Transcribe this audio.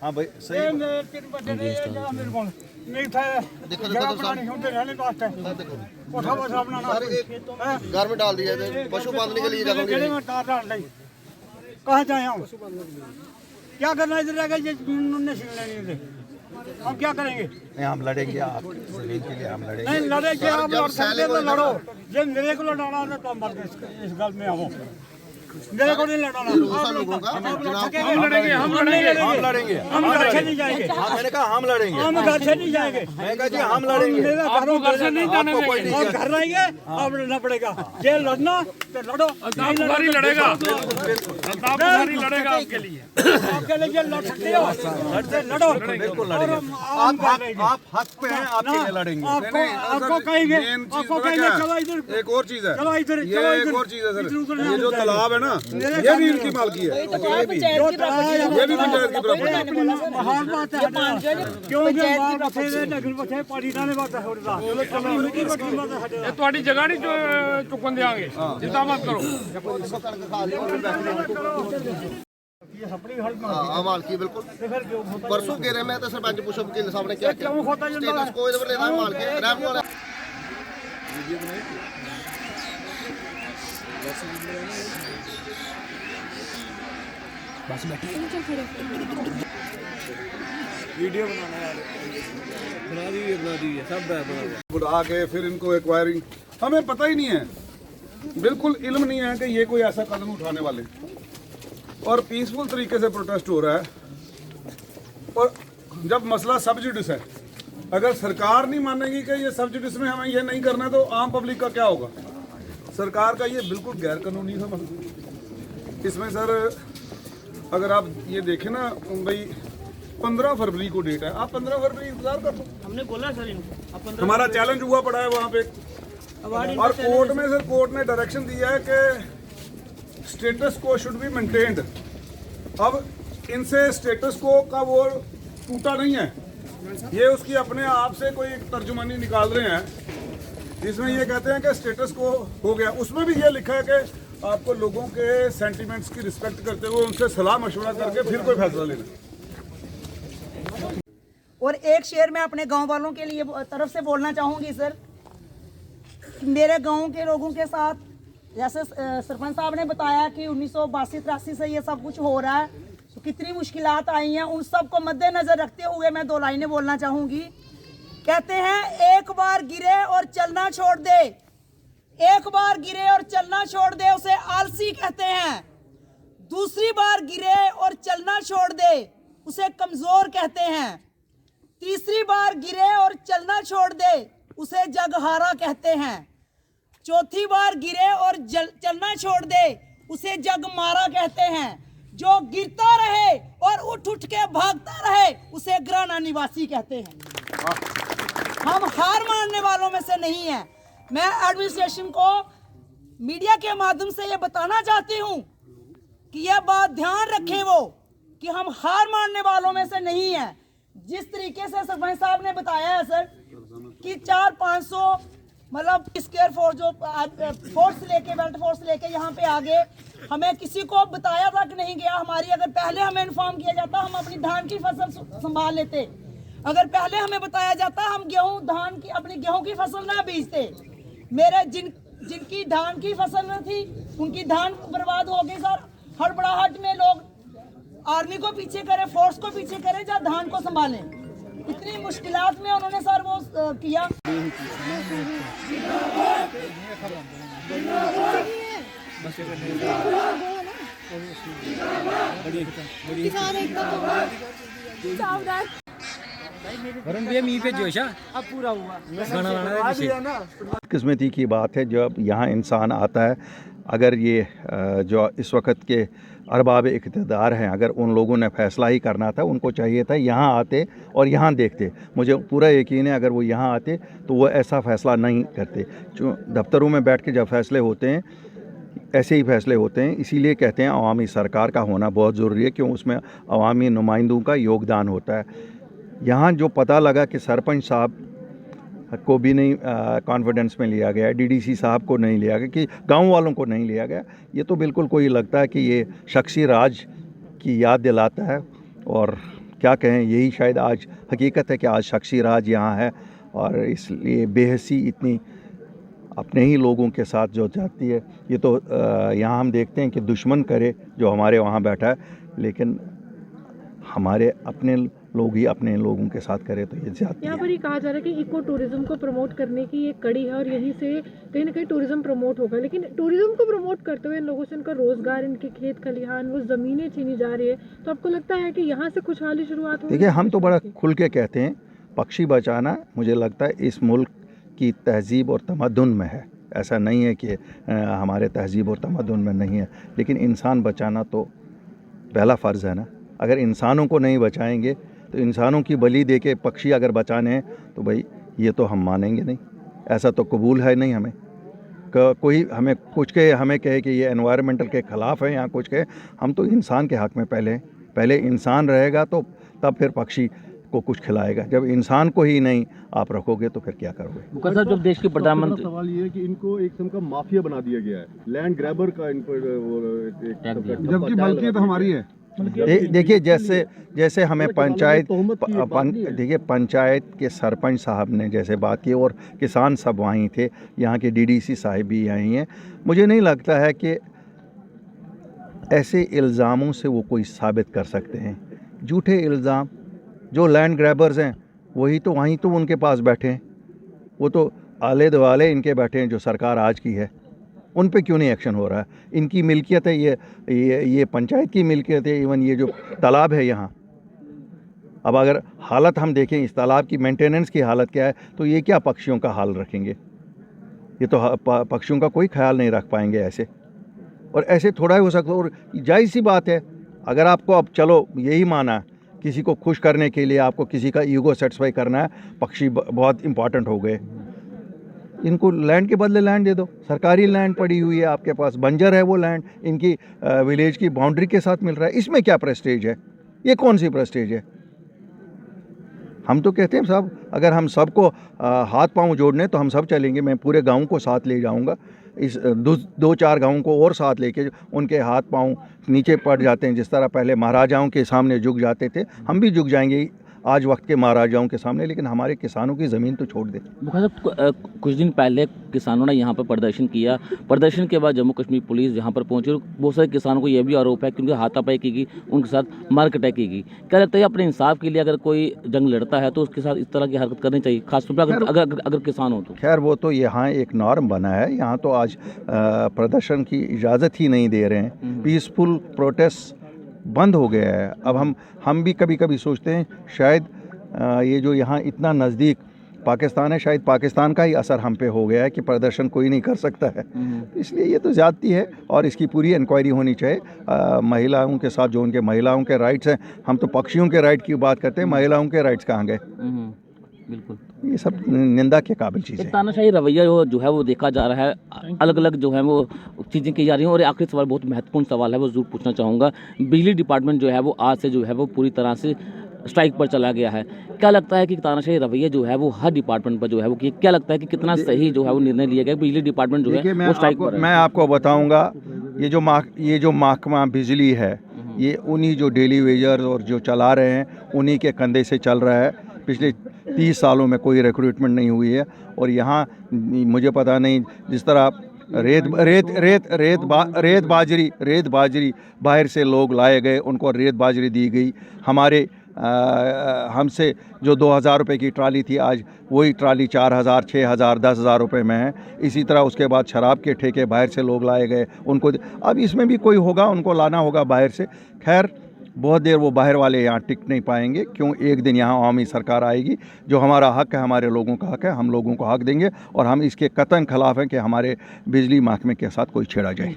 हाँ भाई सही ਇਹ ਮੇਰੇ 3 ਵਜੇ ਦੇ ਇਹ ਜਗ੍ਹਾ ਮੇਰੇ ਕੋਲ ਨਹੀਂ ਥਾ देखो जगह देखो बनानी होते रहने वास्ते देखो कोठा वोठा बनाना सारे एक घर में डाल दिया है पशु पालने के लिए जगह केड़े नहीं में तार डाल दी कहाँ जाए हम क्या करना इधर रह गए ये उन्होंने छीन लेनी इधर हम क्या करेंगे नहीं हम लड़ेंगे आप जमीन के लिए हम लड़ेंगे नहीं लड़े के आप लड़ सकते तो लड़ो ये मेरे को लड़ाना है तो मर गए इस गल में आओ मेरे को नहीं लड़ाना दूसरा लोगों का हम लड़ेंगे हम लड़ेंगे हम घर से नहीं जाएंगे हाँ मैंने कहा हम लड़ेंगे हम घर से नहीं जाएंगे मैं कहा जी हम लड़ेंगे आपको घर से नहीं जाने आपको कोई नहीं और घर रहेंगे अब लड़ना पड़ेगा ये लड़ना तो लड़ो बुखारी लड़ेगा बुखारी लड़ेगा आपके लिए आपके लिए लड़ सकते हो लड़ते लड़ो बिल्कुल लड़ेंगे आप हक पे हैं आपके लिए लड़ेंगे आपको कहेंगे आपको कहेंगे चलो इधर एक और चीज है चलो इधर ये एक और चीज है सर ये जो तालाब है ना ये भी इनकी मालकी है ये भी पंचायत की प्रॉपर्टी महान बात है क्योंकि मां बथेरे नगर बथे पानी डाले बात है होड़ा चलो उनकी बठी बात है ਇਹ ਤੁਹਾਡੀ ਜਗ੍ਹਾ ਨਹੀਂ ਚੁੱਕਣ ਦੇਵਾਂਗੇ ਚਿੰਤਾ ਮਤ ਕਰੋ ये अपनी हल में हाँ मालकी बिल्कुल फिर क्यों होता परसों कह रहे मैं तो सरपंच पूछो वकील साहब ने क्या किया क्यों होता है स्टेटस को इधर लेना है मालकी रहने वाला बुला के फिर इनको एक्वायरिंग हमें पता ही नहीं है बिल्कुल इल्म नहीं है कि ये कोई ऐसा कदम उठाने वाले और पीसफुल तरीके से प्रोटेस्ट हो रहा है और जब मसला सब जुडिस है अगर सरकार नहीं मानेगी कि ये सब जुडिस में हमें ये नहीं करना तो आम पब्लिक का क्या होगा सरकार का ये बिल्कुल गैर कानूनी है मसला इसमें सर अगर आप ये देखें ना भाई 15 फरवरी को डेट है आप 15 फरवरी इंतजार कर लो हमने बोला सर इनको हमारा चैलेंज हुआ पड़ा है वहाँ पे और कोर्ट में सर कोर्ट ने डायरेक्शन दिया है कि स्टेटस को शुड बी मेंटेन्ड अब इनसे स्टेटस को का वो टूटा नहीं है ये उसकी अपने आप से कोई तर्जुमानी निकाल रहे हैं जिसमें ये कहते हैं कि स्टेटस को हो गया उसमें भी ये लिखा है कि आपको लोगों के सेंटिमेंट्स की रिस्पेक्ट करते हुए उनसे सलाह मशवरा करके फिर कोई फैसला लेना। और एक शेर मैं अपने गांव वालों के लिए तरफ से बोलना चाहूँगी सर मेरे गांव के लोगों के साथ जैसे सरपंच साहब ने बताया कि 1982-83 से ये सब कुछ हो रहा है तो कितनी मुश्किलात आई हैं उन सब को मद्देनजर रखते हुए मैं 2 लाइनें बोलना चाहूँगी। कहते हैं एक बार गिरे और चलना छोड़ दे एक बार गिरे और चलना छोड़ दे उसे आलसी कहते हैं दूसरी बार गिरे और चलना छोड़ दे उसे कमजोर कहते हैं तीसरी बार गिरे और चलना छोड़ दे उसे जगहारा कहते हैं चौथी बार गिरे और चलना छोड़ दे उसे जगमारा कहते हैं जो गिरता रहे और उठ उठ के भागता रहे उसे ग्राना निवासी कहते हैं। हम हार मानने वालों में से नहीं हैं। मैं एडमिनिस्ट्रेशन को मीडिया के माध्यम से ये बताना चाहती हूँ कि यह बात ध्यान रखें वो कि हम हार मानने वालों में से नहीं हैं। जिस तरीके से सरपंच साहब ने बताया है सर कि 400-500 मतलब स्क्वायर फोर्स जो फोर्स लेके बेल्ट फोर्स लेके यहाँ पे आगे हमें किसी को बताया तक नहीं गया। हमारी अगर पहले हमें इन्फॉर्म किया जाता हम अपनी धान की फसल संभाल लेते अगर पहले हमें बताया जाता हम गेहूं धान की अपनी गेहूं की फसल ना बीजते। मेरे जिनकी धान की फसल न थी उनकी धान बर्बाद हो गई सर। हड़बड़ाहट में लोग आर्मी को पीछे करे फोर्स को पीछे करे या धान को संभालें इतनी मुश्किलात में उन्होंने सर वो किया। किस्मती की बात है जब यहाँ इंसान आता है अगर ये जो इस वक्त के अरबाब इक़्तिदार हैं अगर उन लोगों ने फ़ैसला ही करना था उनको चाहिए था यहाँ आते और यहाँ देखते। मुझे पूरा यकीन है अगर वो यहाँ आते तो वो ऐसा फ़ैसला नहीं करते। जो दफ्तरों में बैठ के जब फ़ैसले होते हैं ऐसे ही फ़ैसले होते हैं इसीलिए कहते हैं अवामी सरकार का होना बहुत ज़रूरी है क्यों उसमें अवामी नुमाइंदों का योगदान होता है। यहाँ जो पता लगा कि सरपंच साहब को भी नहीं कॉन्फिडेंस में लिया गया, डीडीसी साहब को नहीं लिया गया, कि गांव वालों को नहीं लिया गया, ये तो बिल्कुल कोई लगता है कि ये शख्सी राज की याद दिलाता है और क्या कहें, यही शायद आज हकीकत है कि आज शख्सी राज यहाँ है और इसलिए बेहसी इतनी अपने ही लोगों के साथ जो जाती है। ये तो यहाँ हम देखते हैं कि दुश्मन करे जो हमारे वहाँ बैठा है, लेकिन हमारे अपने लोग ही अपने लोगों के साथ करे तो ये जाती यहाँ है। पर ये कहा जा रहा है कि इको टूरिज्म को प्रमोट करने की एक कड़ी है और यहीं से कहीं ना कहीं टूरिज्म प्रमोट होगा, लेकिन टूरिज्म को प्रमोट करते हुए इन लोगों से इनका रोजगार, इनके खेत खलिहान, वो ज़मीनें छीनी जा रही है, तो आपको लगता है कि यहाँ से खुशहाली शुरुआत होगी? देखिए, हम तो बड़ा खुल के कहते हैं पक्षी बचाना, मुझे लगता है इस मुल्क की तहजीब और तमद्दुन में है। ऐसा नहीं है कि हमारे तहजीब और तमद्दुन में नहीं है, लेकिन इंसान बचाना तो पहला फ़र्ज़ है ना। अगर इंसानों को नहीं बचाएंगे तो इंसानों की बलि दे के पक्षी अगर बचाने हैं तो भाई ये तो हम मानेंगे नहीं, ऐसा तो कबूल है नहीं हमें। कोई हमें कुछ कहे, हमें कहे कि ये एनवायरमेंटल के ख़िलाफ़ है या कुछ कहे, हम तो इंसान के हक़ में पहले इंसान रहेगा तो तब फिर पक्षी को कुछ खिलाएगा। जब इंसान को ही नहीं आप रखोगे तो फिर क्या करोगे? सर, जब देश के प्रधानमंत्री, सवाल ये है कि इनको एक किस्म का माफिया बना दिया गया है, लैंड ग्रैबर का इन पर, जबकि मलकियत हमारी है। देखिए, जैसे हमें देखिए पंचायत के सरपंच साहब ने जैसे बात की और किसान सब वहीं थे, यहाँ के डीडीसी साहब भी यहीं हैं। मुझे नहीं लगता है कि ऐसे इल्ज़ामों से वो कोई साबित कर सकते हैं। झूठे इल्ज़ाम, जो लैंड ग्रैबर्स हैं वही तो वहीं तो उनके पास बैठे हैं, वो तो आले दुआले इनके बैठे हैं जो सरकार आज की है, उन पे क्यों नहीं एक्शन हो रहा है? इनकी मिल्कियत है, ये पंचायत की मिल्कियत है। इवन ये जो तालाब है यहाँ, अब अगर हालत हम देखें इस तालाब की मेंटेनेंस की हालत क्या है, तो ये क्या पक्षियों का हाल रखेंगे? ये तो पक्षियों का कोई ख्याल नहीं रख पाएंगे ऐसे, और ऐसे थोड़ा ही हो सकता। और जायज़ सी बात है, अगर आपको अब चलो यही माना किसी को खुश करने के लिए आपको किसी का ईगो सेटिस्फाई करना है, पक्षी बहुत इंपॉर्टेंट हो गए, इनको लैंड के बदले लैंड दे दो। सरकारी लैंड पड़ी हुई है आपके पास, बंजर है वो लैंड, इनकी विलेज की बाउंड्री के साथ मिल रहा है। इसमें क्या प्रेस्टेज है? ये कौन सी प्रेस्टेज है? हम तो कहते हैं साहब, अगर हम सबको हाथ पांव जोड़ने तो हम सब चलेंगे। मैं पूरे गांव को साथ ले जाऊंगा, इस 2-4 गाँव को और साथ लेके उनके हाथ पांव नीचे पड़ जाते हैं। जिस तरह पहले महाराजाओं के सामने झुक जाते थे, हम भी झुक जाएंगे आज वक्त के महाराजाओं के सामने, लेकिन हमारे किसानों की ज़मीन तो छोड़ दे। कुछ दिन पहले किसानों ने यहाँ पर प्रदर्शन किया, प्रदर्शन के बाद जम्मू कश्मीर पुलिस यहाँ पर पहुंची और बहुत सारे किसानों को यह भी आरोप है कि उनके हाथापाई की गई, उनके साथ मारकटाई की गई। क्या लगता है अपने इंसाफ के लिए अगर कोई जंग लड़ता है तो उसके साथ इस तरह की हरकत करनी चाहिए, खासतौर पर अगर किसान हो तो? खैर, वो तो यहाँ एक नॉर्म बना है, यहाँ तो आज प्रदर्शन की इजाज़त ही नहीं दे रहे हैं। पीसफुल प्रोटेस्ट बंद हो गया है। अब हम भी कभी कभी सोचते हैं शायद ये जो यहाँ इतना नज़दीक पाकिस्तान है, शायद पाकिस्तान का ही असर हम पे हो गया है कि प्रदर्शन कोई नहीं कर सकता है। इसलिए ये तो ज़्यादती है और इसकी पूरी इंक्वायरी होनी चाहिए। महिलाओं के साथ जो उनके महिलाओं के राइट्स हैं, हम तो पक्षियों के राइट की बात करते हैं, महिलाओं के राइट्स कहाँ गए? बिल्कुल, ये सब निंदा के काबिल चीज़ें। तानाशाही रवैया जो है वो देखा जा रहा है, अलग अलग जो है वो चीज़ें की जा रही हैं। और आखिरी सवाल, बहुत महत्वपूर्ण सवाल है, वो ज़रूर पूछना चाहूँगा। बिजली डिपार्टमेंट जो है वो आज से जो है वो पूरी तरह से स्ट्राइक पर चला गया है। क्या लगता है कि तानाशाही रवैया जो है वो हर डिपार्टमेंट पर जो है वो क्या लगता है कि कितना सही जो है वो निर्णय लिया गया? बिजली डिपार्टमेंट जो है वो स्ट्राइक पर है। मैं आपको बताऊँगा, ये जो महकमा बिजली है, ये उन्हीं जो डेली वेजर्स और जो चला रहे हैं उन्हीं के कंधे से चल रहा है। पिछले 30 सालों में कोई रिक्रूटमेंट नहीं हुई है। और यहाँ मुझे पता नहीं, जिस तरह रेत बाजरी बाहर से लोग लाए गए, उनको रेत बाजरी दी गई। हमारे हमसे जो 2000 रुपये की ट्राली थी, आज वही ट्राली 4000, 6000, 10,000 रुपये में है। इसी तरह उसके बाद शराब के ठेके बाहर से लोग लाए गए, उनको अब इसमें भी कोई होगा, उनको लाना होगा बाहर से। खैर, बहुत देर वो बाहर वाले यहाँ टिक नहीं पाएंगे, क्यों? एक दिन यहाँ आवामी सरकार आएगी, जो हमारा हक़ है, हमारे लोगों का हक़ है, हम लोगों को हक़ देंगे और हम इसके कतई खिलाफ़ हैं कि हमारे बिजली महकमे के साथ कोई छेड़ा जाए।